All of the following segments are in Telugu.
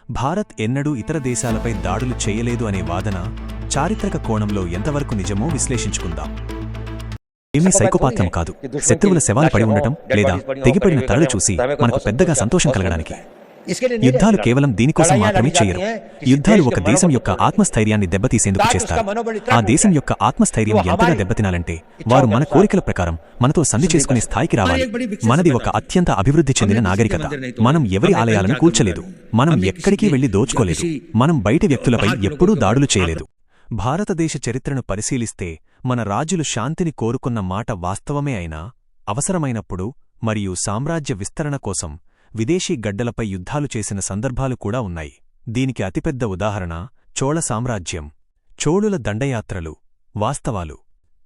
భారత్ ఎన్నడూ ఇతర దేశాలపై దాడులు చేయలేదు అనే వాదన చారిత్రక కోణంలో ఎంతవరకు నిజమో విశ్లేషించుకుందాం. ఏమీ సైకోపాత్యం కాదు, శత్రువుల శవాలు పడి ఉండటం లేదా తెగిపడిన తలలు చూసి మనకు పెద్దగా సంతోషం కలగడానికి. యుద్ధాలు కేవలం దీనికోసం మాత్రమే చేయరు. యుద్ధాలు ఒక దేశం యొక్క ఆత్మస్థైర్యాన్ని దెబ్బతీసేందుకు చేస్తారు. ఆ దేశం యొక్క ఆత్మస్థైర్యం ఎంతగా దెబ్బతినాలంటే వారు మన కోరికల ప్రకారం మనతో సంధి చేసుకునే స్థాయికి రావాలి. మనది ఒక అత్యంత అభివృద్ధి చెందిన నాగరికత. మనం ఎవరి ఆలయాలను కూల్చలేదు, మనం ఎక్కడికి వెళ్లి దోచుకోలేదు, మనం బయటి వ్యక్తులపై ఎప్పుడూ దాడులు చేయలేదు. భారతదేశ చరిత్రను పరిశీలిస్తే మన రాజులు శాంతిని కోరుకున్న మాట వాస్తవమే అయినా అవసరమైనప్పుడు మరియు సామ్రాజ్య విస్తరణ కోసం విదేశీ గడ్డలపై యుద్ధాలు చేసిన సందర్భాలు కూడా ఉన్నాయి. దీనికి అతిపెద్ద ఉదాహరణ చోళ సామ్రాజ్యం. చోళుల దండయాత్రలు. వాస్తవాలు: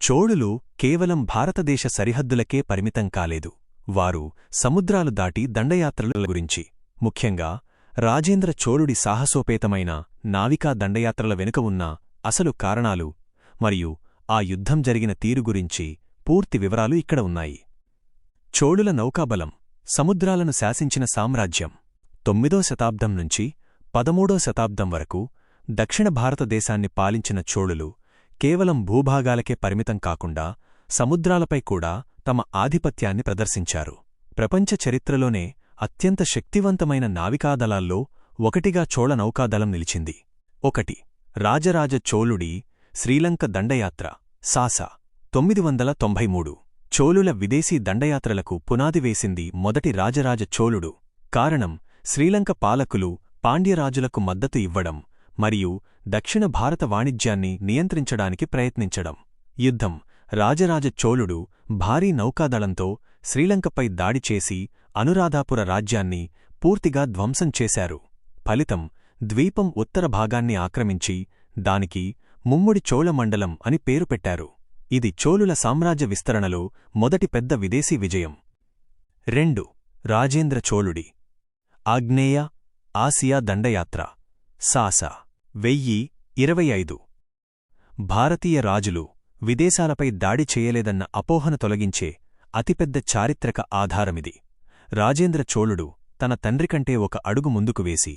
చోళులు కేవలం భారతదేశ సరిహద్దులకే పరిమితం కాలేదు. వారు సముద్రాలు దాటి దండయాత్రల గురించి, ముఖ్యంగా రాజేంద్ర చోళుడి సాహసోపేతమైన నావికా దండయాత్రల వెనుక ఉన్న అసలు కారణాలు మరియు ఆ యుద్ధం జరిగిన తీరు గురించి పూర్తి వివరాలు ఇక్కడ ఉన్నాయి. చోళుల నౌకాబలం. సముద్రాలను శాసించిన సామ్రాజ్యం. 9వ శతాబ్దం నుంచి 13వ శతాబ్దం వరకు దక్షిణ భారతదేశాన్ని పాలించిన చోళులు కేవలం భూభాగాలకే పరిమితం కాకుండా సముద్రాలపై కూడా తమ ఆధిపత్యాన్ని ప్రదర్శించారు. ప్రపంచ చరిత్రలోనే అత్యంత శక్తివంతమైన నావికాదళాల్లో ఒకటిగా చోళ నౌకాదళం నిలిచింది. 1. రాజరాజ చోళుడి శ్రీలంక దండయాత్ర. సాసా 993. చోళుల విదేశీ దండయాత్రలకు పునాది వేసింది మొదటి రాజరాజ చోళుడు. కారణం శ్రీలంక పాలకులు పాండ్యరాజులకు మద్దతు ఇవ్వడం మరియు దక్షిణ భారత వాణిజ్యాన్ని నియంత్రించడానికి ప్రయత్నించడం. యుద్ధం. రాజరాజ చోళుడు భారీ నౌకాదళంతో శ్రీలంకపై దాడి చేసి అనురాధాపుర రాజ్యాన్ని పూర్తిగా ధ్వంసం చేశారు. ఫలితం: ద్వీపం ఉత్తర భాగాన్ని ఆక్రమించి దానికి ముమ్ముడి చోళమండలం అని పేరు పెట్టారు. ఇది చోళుల సామ్రాజ్య విస్తరణలో మొదటి పెద్ద విదేశీ విజయం. 2. రాజేంద్ర చోళుడి ఆగ్నేయ ఆసియా దండయాత్ర. సాసా 1025. భారతీయ రాజులు విదేశాలపై దాడి చేయలేదన్న అపోహను తొలగించే అతిపెద్ద చారిత్రక ఆధారమిది. రాజేంద్ర చోళుడు తన తండ్రికంటే ఒక అడుగు ముందుకు వేసి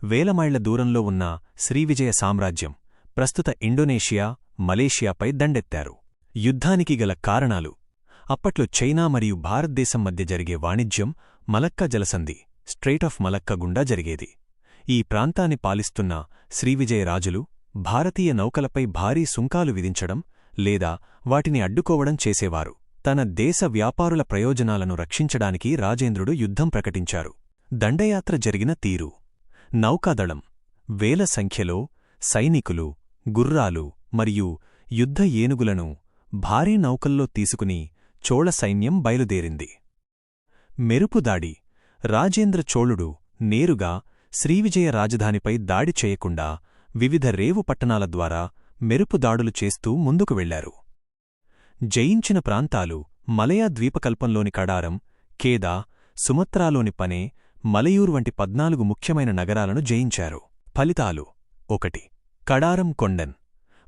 వేలమైళ్ల దూరంలో ఉన్న శ్రీవిజయ సామ్రాజ్యం, ప్రస్తుత ఇండోనేషియా, మలేషియాపై దండెత్తారు. యుద్ధానికి గల కారణాలు: అప్పట్లో చైనా మరియు భారతదేశం మధ్య జరిగే వాణిజ్యం మలక్కా జలసంధి, స్ట్రెయిట్ ఆఫ్ మలక్కా గుండా జరిగేది. ఈ ప్రాంతాన్ని పాలిస్తున్న శ్రీవిజయరాజులు భారతీయ నౌకలపై భారీ సుంకాలు విధించడం లేదా వాటిని అడ్డుకోవడం చేసేవారు. తన దేశ వ్యాపారుల ప్రయోజనాలను రక్షించడానికి రాజేంద్రుడు యుద్ధం ప్రకటించారు. దండయాత్ర జరిగిన తీరు. నౌకాదళం. వేల సంఖ్యలో సైనికులు, గుర్రాలు మరియు యుద్ధ ఏనుగులను భారీ నౌకల్లో తీసుకుని చోళ సైన్యం బయలుదేరింది. మెరుపుదాడి. రాజేంద్ర చోళుడు నేరుగా శ్రీవిజయ రాజధానిపై దాడి చేయకుండా వివిధ రేవు పట్టణాల ద్వారా మెరుపుదాడులు చేస్తూ ముందుకు వెళ్లారు. జయించిన ప్రాంతాలు: మలయా ద్వీపకల్పంలోని కడారం, కేదా, సుమత్రాలోని పనే, మలయూర్ వంటి 14 ముఖ్యమైన నగరాలను జయించారు. ఫలితాలు: 1. కడారం కొండన్.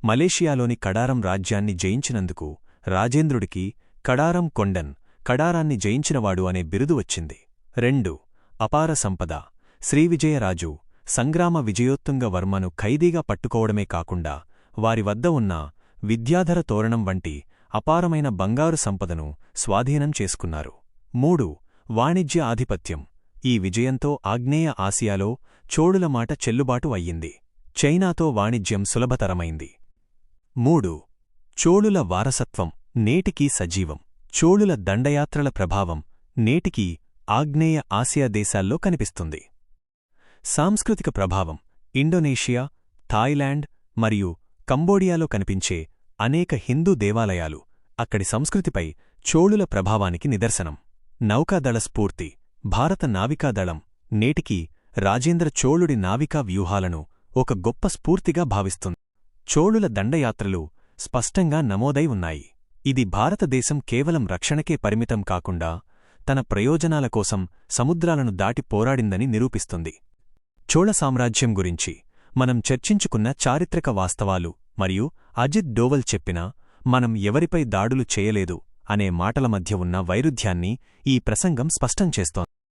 మలేషియాలోని కడారం రాజ్యాన్ని జయించినందుకు రాజేంద్రుడికి కడారం కొండన్, కడారాన్ని జయించినవాడు అనే బిరుదు వచ్చింది. 2. అపార సంపద. శ్రీవిజయరాజు సంగ్రామ విజయోత్తుంగ వర్మను ఖైదీగా పట్టుకోవడమే కాకుండా వారి వద్ద ఉన్న విద్యాధర తోరణం వంటి అపారమైన బంగారు సంపదను స్వాధీనం చేసుకున్నారు. 3. వాణిజ్య ఆధిపత్యం. ఈ విజయంతో ఆగ్నేయ ఆసియాలో చోళుల మాట చెల్లుబాటు అయ్యింది. చైనాతో వాణిజ్యం సులభతరమైంది. 3. చోళుల వారసత్వం నేటికీ సజీవం. చోళుల దండయాత్రల ప్రభావం నేటికీ ఆగ్నేయ ఆసియా దేశాల్లో కనిపిస్తుంది. సాంస్కృతిక ప్రభావం. ఇండోనేషియా, థాయిలాండ్ మరియు కంబోడియాలో కనిపించే అనేక హిందూ దేవాలయాలు అక్కడి సంస్కృతిపై చోళుల ప్రభావానికి నిదర్శనం. నౌకాదళ స్ఫూర్తి. భారత నావికాదళం నేటికీ రాజేంద్ర చోళుడి నావికా వ్యూహాలను ఒక గొప్ప స్ఫూర్తిగా భావిస్తుంది. చోళుల దండయాత్రలు స్పష్టంగా నమోదై ఉన్నాయి. ఇది భారతదేశం కేవలం రక్షణకే పరిమితం కాకుండా తన ప్రయోజనాల కోసం సముద్రాలను దాటి పోరాడిందని నిరూపిస్తుంది. చోళ సామ్రాజ్యం గురించి మనం చర్చించుకున్న చారిత్రక వాస్తవాలు మరియు అజిత్ డోవల్ చెప్పిన మనం ఎవరిపై దాడులు చేయలేదు అనే మాటల మధ్య ఉన్న వైరుధ్యాన్ని ఈ ప్రసంగం స్పష్టం చేస్తోంది.